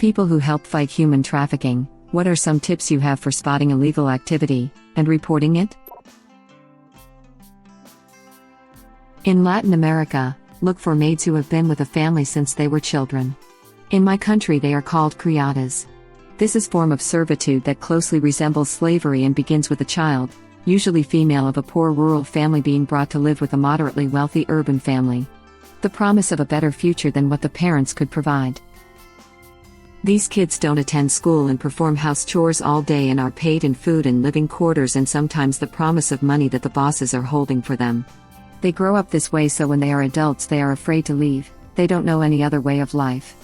People who help fight human trafficking, what are some tips you have for spotting illegal activity and reporting it? In Latin America, look for maids who have been with a family since they were children. In my country they are called criadas. This is form of servitude that closely resembles slavery and begins with a child, usually female, of a poor rural family being brought to live with a moderately wealthy urban family. The promise of a better future than what the parents could provide. These kids don't attend school and perform house chores all day and are paid in food and living quarters and sometimes the promise of money that the bosses are holding for them. They grow up this way, so when they are adults they are afraid to leave. They don't know any other way of life.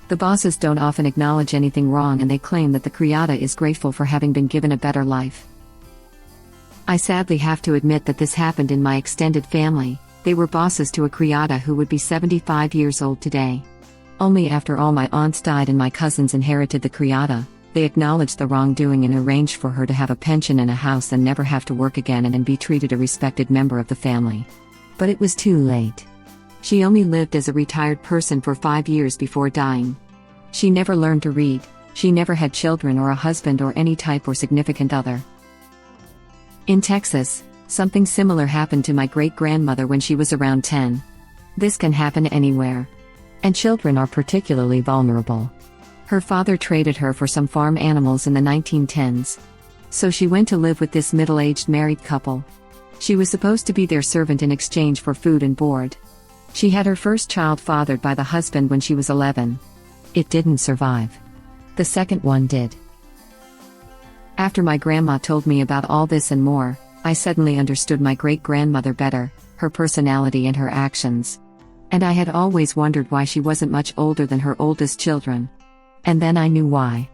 The bosses don't often acknowledge anything wrong and they claim that the criada is grateful for having been given a better life. I sadly have to admit that this happened in my extended family. They were bosses to a criada who would be 75 years old today. Only after all my aunts died and my cousins inherited the criada, they acknowledged the wrongdoing and arranged for her to have a pension and a house and never have to work again and be treated a respected member of the family. But it was too late. She only lived as a retired person for 5 years before dying. She never learned to read, she never had children or a husband or any type or significant other. In Texas, something similar happened to my great-grandmother when she was around 10. This can happen anywhere. And children are particularly vulnerable. Her father traded her for some farm animals in the 1910s. So she went to live with this middle-aged married couple. She was supposed to be their servant in exchange for food and board. She had her first child fathered by the husband when she was 11. It didn't survive. The second one did. After my grandma told me about all this and more, I suddenly understood my great-grandmother better, her personality and her actions. And I had always wondered why she wasn't much older than her oldest children. And then I knew why.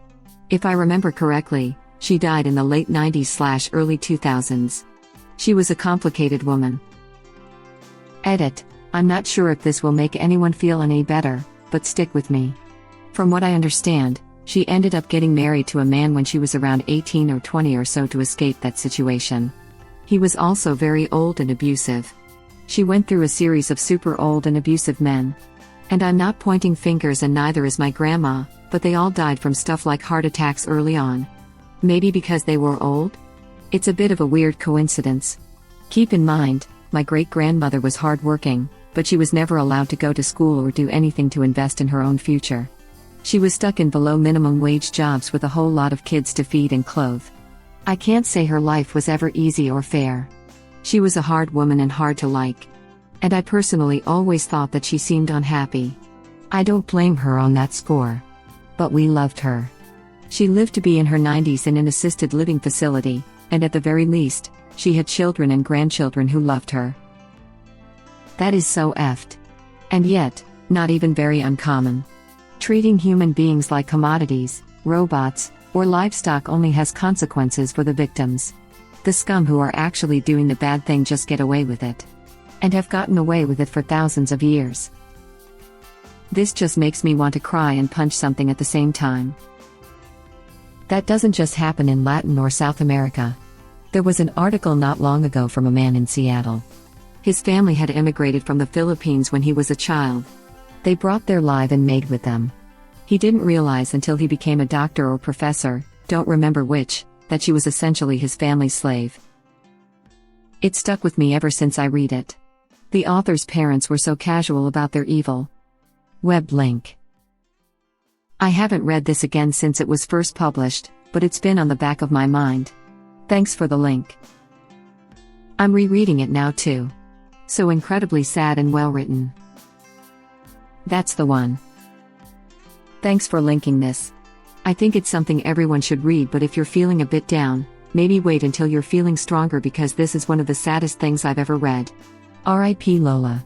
If I remember correctly, she died in the late 90s/early 2000s. She was a complicated woman. Edit. I'm not sure if this will make anyone feel any better, but stick with me. From what I understand, she ended up getting married to a man when she was around 18 or 20 or so to escape that situation. He was also very old and abusive. She went through a series of super old and abusive men. And I'm not pointing fingers and neither is my grandma, but they all died from stuff like heart attacks early on. Maybe because they were old? It's a bit of a weird coincidence. Keep in mind, my great-grandmother was hardworking, but she was never allowed to go to school or do anything to invest in her own future. She was stuck in below minimum wage jobs with a whole lot of kids to feed and clothe. I can't say her life was ever easy or fair. She was a hard woman and hard to like. And I personally always thought that she seemed unhappy. I don't blame her on that score. But we loved her. She lived to be in her 90s in an assisted living facility, and at the very least, she had children and grandchildren who loved her. That is so effed. And yet, not even very uncommon. Treating human beings like commodities, robots, or livestock only has consequences for the victims. The scum who are actually doing the bad thing just get away with it. And have gotten away with it for thousands of years. This just makes me want to cry and punch something at the same time. That doesn't just happen in Latin or South America. There was an article not long ago from a man in Seattle. His family had immigrated from the Philippines when he was a child. They brought their live and maid with them. He didn't realize until he became a doctor or professor, don't remember which, that she was essentially his family's slave. It stuck with me ever since I read it. The author's parents were so casual about their evil. Web link. I haven't read this again since it was first published, but it's been on the back of my mind. Thanks for the link. I'm rereading it now too. So incredibly sad and well written. That's the one. Thanks for linking this. I think it's something everyone should read, but if you're feeling a bit down, maybe wait until you're feeling stronger because this is one of the saddest things I've ever read. R.I.P. Lola.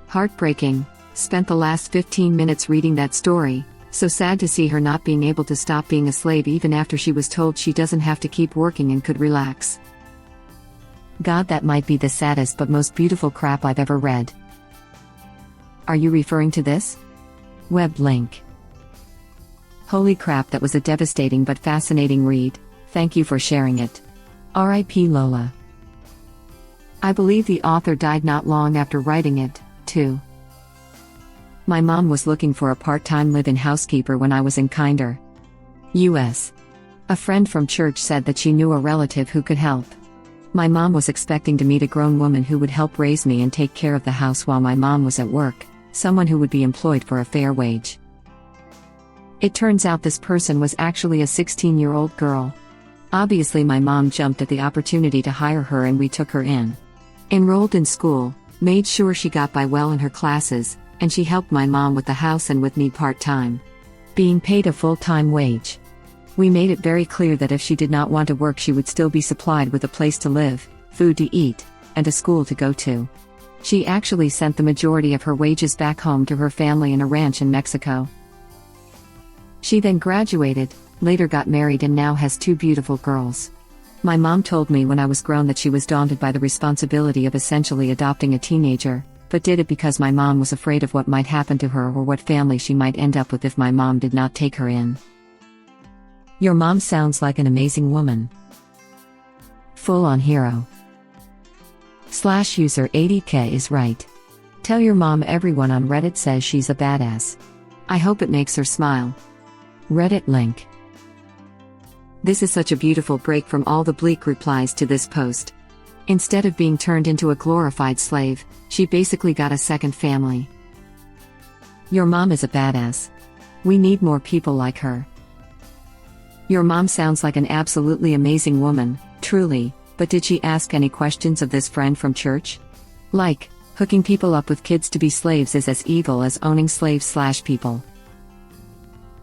Heartbreaking. Spent the last 15 minutes reading that story. So sad to see her not being able to stop being a slave even after she was told she doesn't have to keep working and could relax. God, that might be the saddest but most beautiful crap I've ever read. Are you referring to this? Web link. Holy crap, that was a devastating but fascinating read. Thank you for sharing it. R.I.P. Lola. I believe the author died not long after writing it, too. My mom was looking for a part-time live-in housekeeper when I was in Kinder, US. A friend from church said that she knew a relative who could help. My mom was expecting to meet a grown woman who would help raise me and take care of the house while my mom was at work, someone who would be employed for a fair wage. It turns out this person was actually a 16-year-old girl. Obviously my mom jumped at the opportunity to hire her and we took her in. Enrolled in school, made sure she got by well in her classes, and she helped my mom with the house and with me part-time. Being paid a full-time wage. We made it very clear that if she did not want to work she would still be supplied with a place to live, food to eat, and a school to go to. She actually sent the majority of her wages back home to her family in a ranch in Mexico. She then graduated, later got married and now has 2 beautiful girls. My mom told me when I was grown that she was daunted by the responsibility of essentially adopting a teenager, but did it because my mom was afraid of what might happen to her or what family she might end up with if my mom did not take her in. Your mom sounds like an amazing woman. Full-on hero. /user 80k is right. Tell your mom everyone on Reddit says she's a badass. I hope it makes her smile. Reddit link. This is such a beautiful break from all the bleak replies to this post. Instead of being turned into a glorified slave, she basically got a second family. Your mom is a badass. We need more people like her. Your mom sounds like an absolutely amazing woman, truly, but did she ask any questions of this friend from church? Like, hooking people up with kids to be slaves is as evil as owning slaves/people.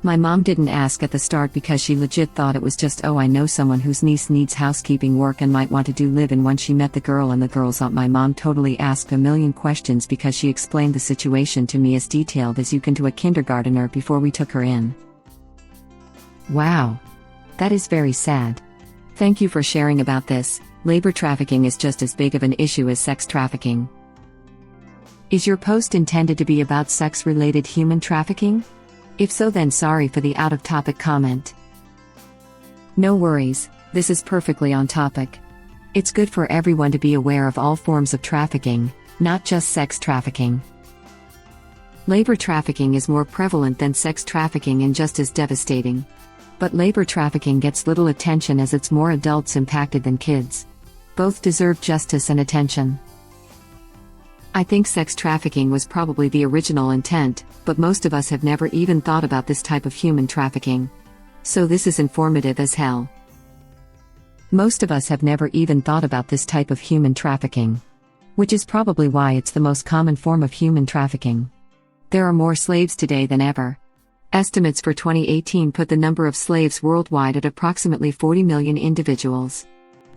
My mom didn't ask at the start because she legit thought it was just, oh, I know someone whose niece needs housekeeping work and might want to do live-in. Once she met the girl and the girl's aunt, my mom totally asked a million questions because she explained the situation to me as detailed as you can to a kindergartner before we took her in. Wow. That is very sad. Thank you for sharing about this. Labor trafficking is just as big of an issue as sex trafficking. Is your post intended to be about sex-related human trafficking? If so, then sorry for the out-of-topic comment. No worries, this is perfectly on topic. It's good for everyone to be aware of all forms of trafficking, not just sex trafficking. Labor trafficking is more prevalent than sex trafficking and just as devastating. But labor trafficking gets little attention as it's more adults impacted than kids. Both deserve justice and attention. I think sex trafficking was probably the original intent, but most of us have never even thought about this type of human trafficking. So this is informative as hell. Most of us have never even thought about this type of human trafficking. Which is probably why it's the most common form of human trafficking. There are more slaves today than ever. Estimates for 2018 put the number of slaves worldwide at approximately 40 million individuals.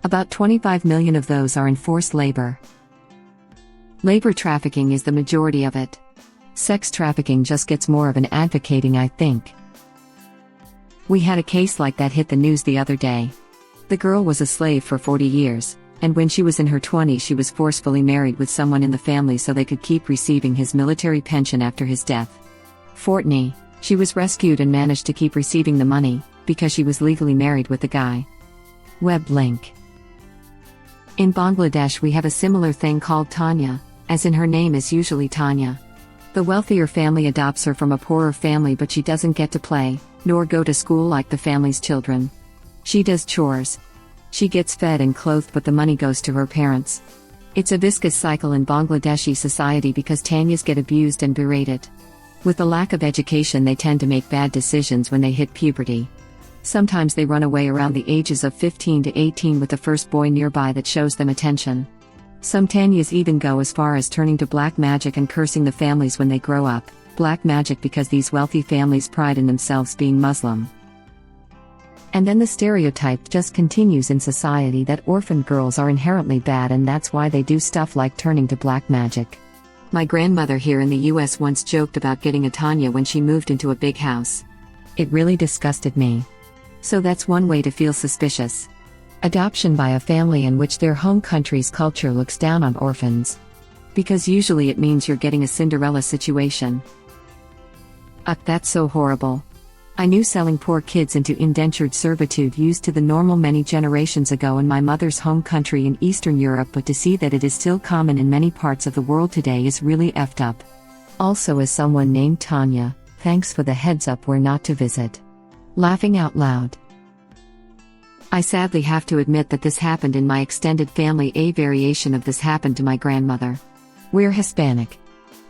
About 25 million of those are in forced labor. Labor trafficking is the majority of it. Sex trafficking just gets more of an advocating, I think. We had a case like that hit the news the other day. The girl was a slave for 40 years, and when she was in her 20s she was forcefully married with someone in the family so they could keep receiving his military pension after his death. Fortney, she was rescued and managed to keep receiving the money, because she was legally married with the guy. Web link. In Bangladesh we have a similar thing called Tanya, as in her name is usually Tanya. The wealthier family adopts her from a poorer family, but she doesn't get to play, nor go to school like the family's children. She does chores. She gets fed and clothed, but the money goes to her parents. It's a vicious cycle in Bangladeshi society because Tanyas get abused and berated. With the lack of education they tend to make bad decisions when they hit puberty. Sometimes they run away around the ages of 15 to 18 with the first boy nearby that shows them attention. Some Tanyas even go as far as turning to black magic and cursing the families when they grow up. Black magic because these wealthy families pride in themselves being Muslim. And then the stereotype just continues in society that orphaned girls are inherently bad, and that's why they do stuff like turning to black magic. My grandmother here in the US once joked about getting a Tanya when she moved into a big house. It really disgusted me. So that's one way to feel suspicious. Adoption by a family in which their home country's culture looks down on orphans. Because usually it means you're getting a Cinderella situation. That's so horrible. I knew selling poor kids into indentured servitude used to the normal many generations ago in my mother's home country in Eastern Europe, but to see that it is still common in many parts of the world today is really effed up. Also as someone named Tanya, thanks for the heads up where not to visit. Laughing out loud. I sadly have to admit that this happened in my extended family. A variation of this happened to my grandmother. We're Hispanic.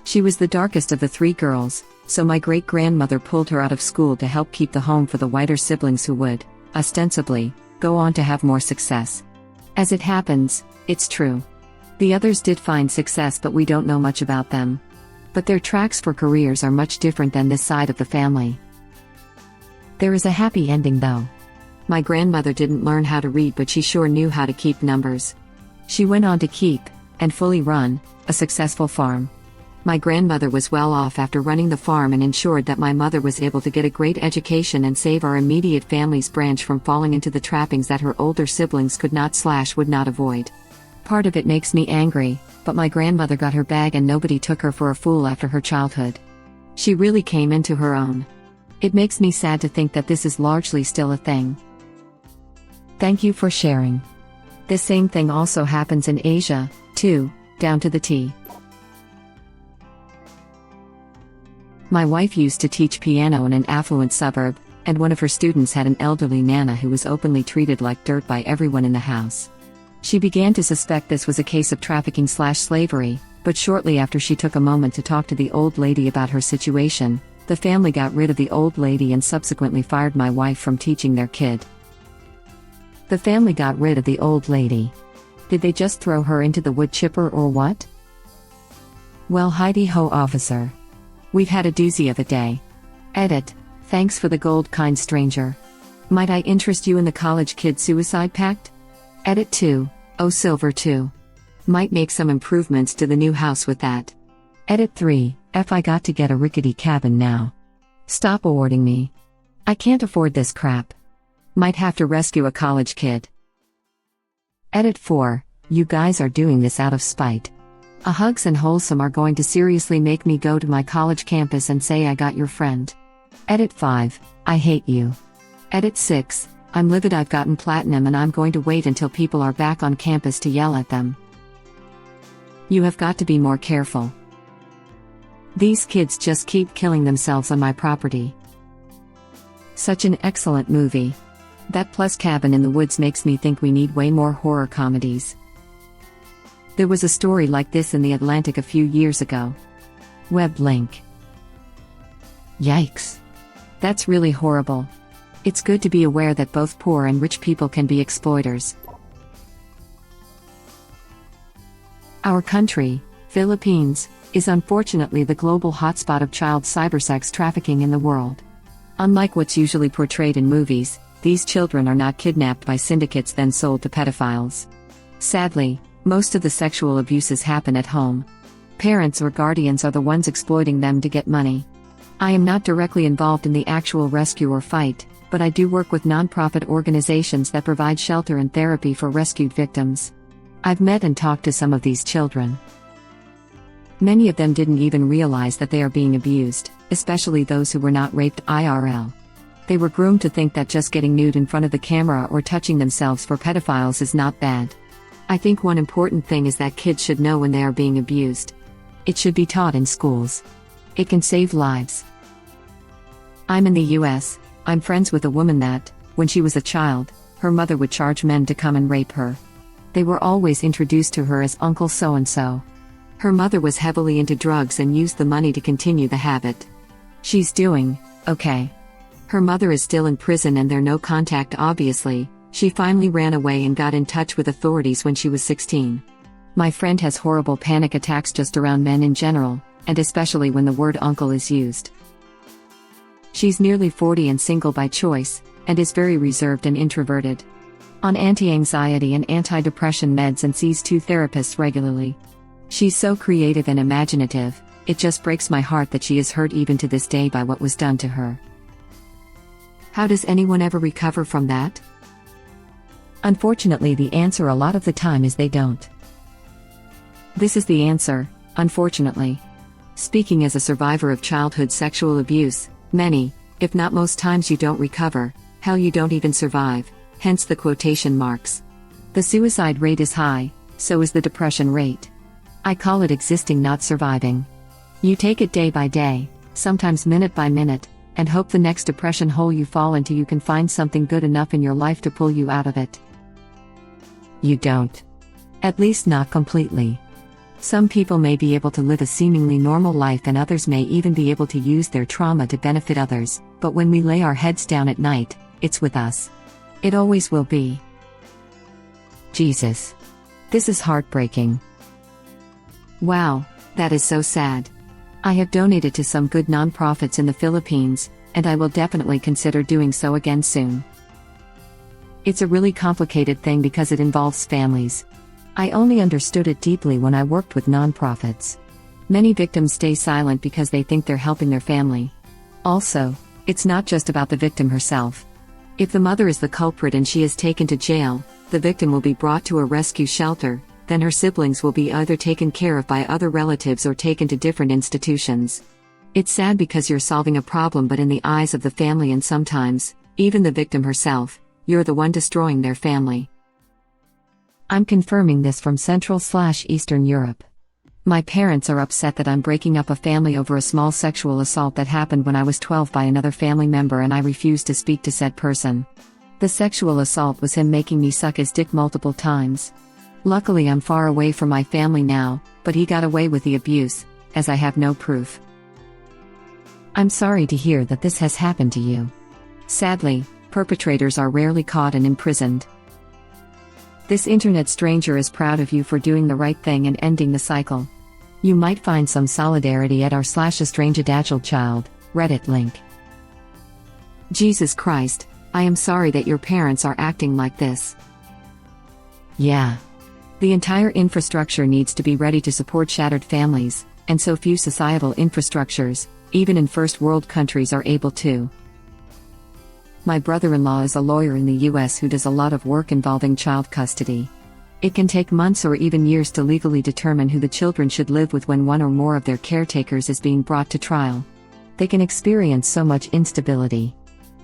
She was the darkest of the 3 girls, so my great-grandmother pulled her out of school to help keep the home for the whiter siblings who would, ostensibly, go on to have more success. As it happens, it's true. The others did find success, but we don't know much about them. But their tracks for careers are much different than this side of the family. There is a happy ending though. My grandmother didn't learn how to read, but she sure knew how to keep numbers. She went on to keep, and fully run, a successful farm. My grandmother was well off after running the farm and ensured that my mother was able to get a great education and save our immediate family's branch from falling into the trappings that her older siblings would not avoid. Part of it makes me angry, but my grandmother got her bag and nobody took her for a fool after her childhood. She really came into her own. It makes me sad to think that this is largely still a thing. Thank you for sharing. This same thing also happens in Asia, too, down to the T. My wife used to teach piano in an affluent suburb, and one of her students had an elderly nana who was openly treated like dirt by everyone in the house. She began to suspect this was a case of trafficking/slavery, but shortly after she took a moment to talk to the old lady about her situation, the family got rid of the old lady and subsequently fired my wife from teaching their kid. The family got rid of the old lady. Did they just throw her into the wood chipper or what? Well, Heidi ho, officer. We've had a doozy of a day. Edit. Thanks for the gold, kind stranger. Might I interest you in the college kid suicide pact? Edit 2. Oh, silver 2. Might make some improvements to the new house with that. Edit 3. I got to get a rickety cabin now. Stop awarding me. I can't afford this crap. Might have to rescue a college kid. Edit 4. You guys are doing this out of spite. A Hugs and Wholesome are going to seriously make me go to my college campus and say I got your friend. Edit 5. I hate you. Edit 6. I'm livid. I've gotten platinum and I'm going to wait until people are back on campus to yell at them. You have got to be more careful. These kids just keep killing themselves on my property. Such an excellent movie. That plus Cabin in the Woods makes me think we need way more horror comedies. There was a story like this in The Atlantic a few years ago. Web link. Yikes. That's really horrible. It's good to be aware that both poor and rich people can be exploiters. Our country, Philippines, is unfortunately the global hotspot of child cybersex trafficking in the world. Unlike what's usually portrayed in movies, these children are not kidnapped by syndicates then sold to pedophiles. Sadly, most of the sexual abuses happen at home. Parents or guardians are the ones exploiting them to get money. I am not directly involved in the actual rescue or fight, but I do work with non-profit organizations that provide shelter and therapy for rescued victims. I've met and talked to some of these children. Many of them didn't even realize that they are being abused, especially those who were not raped IRL. They were groomed to think that just getting nude in front of the camera or touching themselves for pedophiles is not bad. I think one important thing is that kids should know when they are being abused. It should be taught in schools. It can save lives. I'm in the US. I'm friends with a woman that, when she was a child, her mother would charge men to come and rape her. They were always introduced to her as Uncle So-and-so. Her mother was heavily into drugs and used the money to continue the habit. She's doing okay. Her mother is still in prison and there's no contact obviously. She finally ran away and got in touch with authorities when she was 16. My friend has horrible panic attacks just around men in general, and especially when the word uncle is used. She's nearly 40 and single by choice, and is very reserved and introverted. On anti-anxiety and anti-depression meds and sees 2 therapists regularly. She's so creative and imaginative, it just breaks my heart that she is hurt even to this day by what was done to her. How does anyone ever recover from that? Unfortunately, the answer a lot of the time is they don't. This is the answer, unfortunately. Speaking as a survivor of childhood sexual abuse, many, if not most times you don't recover, hell you don't even survive, hence the quotation marks. The suicide rate is high, so is the depression rate. I call it existing not surviving. You take it day by day, sometimes minute by minute, and hope the next depression hole you fall into you can find something good enough in your life to pull you out of it. You don't. At least not completely. Some people may be able to live a seemingly normal life and others may even be able to use their trauma to benefit others, but when we lay our heads down at night, it's with us. It always will be. Jesus. This is heartbreaking. Wow, that is so sad. I have donated to some good nonprofits in the Philippines, and I will definitely consider doing so again soon. It's a really complicated thing because it involves families. I only understood it deeply when I worked with nonprofits. Many victims stay silent because they think they're helping their family. Also, it's not just about the victim herself. If the mother is the culprit and she is taken to jail, the victim will be brought to a rescue shelter, then her siblings will be either taken care of by other relatives or taken to different institutions. It's sad because you're solving a problem, but in the eyes of the family and sometimes, even the victim herself, you're the one destroying their family. I'm confirming this from Central/Eastern Europe. My parents are upset that I'm breaking up a family over a small sexual assault that happened when I was 12 by another family member and I refused to speak to said person. The sexual assault was him making me suck his dick multiple times. Luckily I'm far away from my family now, but he got away with the abuse, as I have no proof. I'm sorry to hear that this has happened to you. Sadly, perpetrators are rarely caught and imprisoned. This internet stranger is proud of you for doing the right thing and ending the cycle. You might find some solidarity at r/estrangedchild Reddit link. Jesus Christ, I am sorry that your parents are acting like this. Yeah. The entire infrastructure needs to be ready to support shattered families, and so few societal infrastructures, even in first world countries, are able to. My brother-in-law is a lawyer in the US who does a lot of work involving child custody. It can take months or even years to legally determine who the children should live with when one or more of their caretakers is being brought to trial. They can experience so much instability.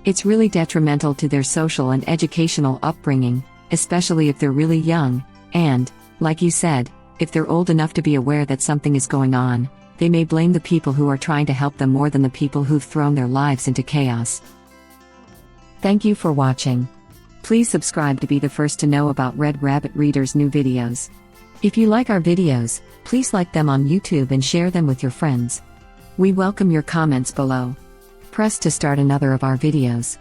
It's really detrimental to their social and educational upbringing, especially if they're really young, and, like you said, if they're old enough to be aware that something is going on, they may blame the people who are trying to help them more than the people who've thrown their lives into chaos. Thank you for watching. Please subscribe to be the first to know about Red Rabbit Reader's new videos. If you like our videos, please like them on YouTube and share them with your friends. We welcome your comments below. Press to start another of our videos.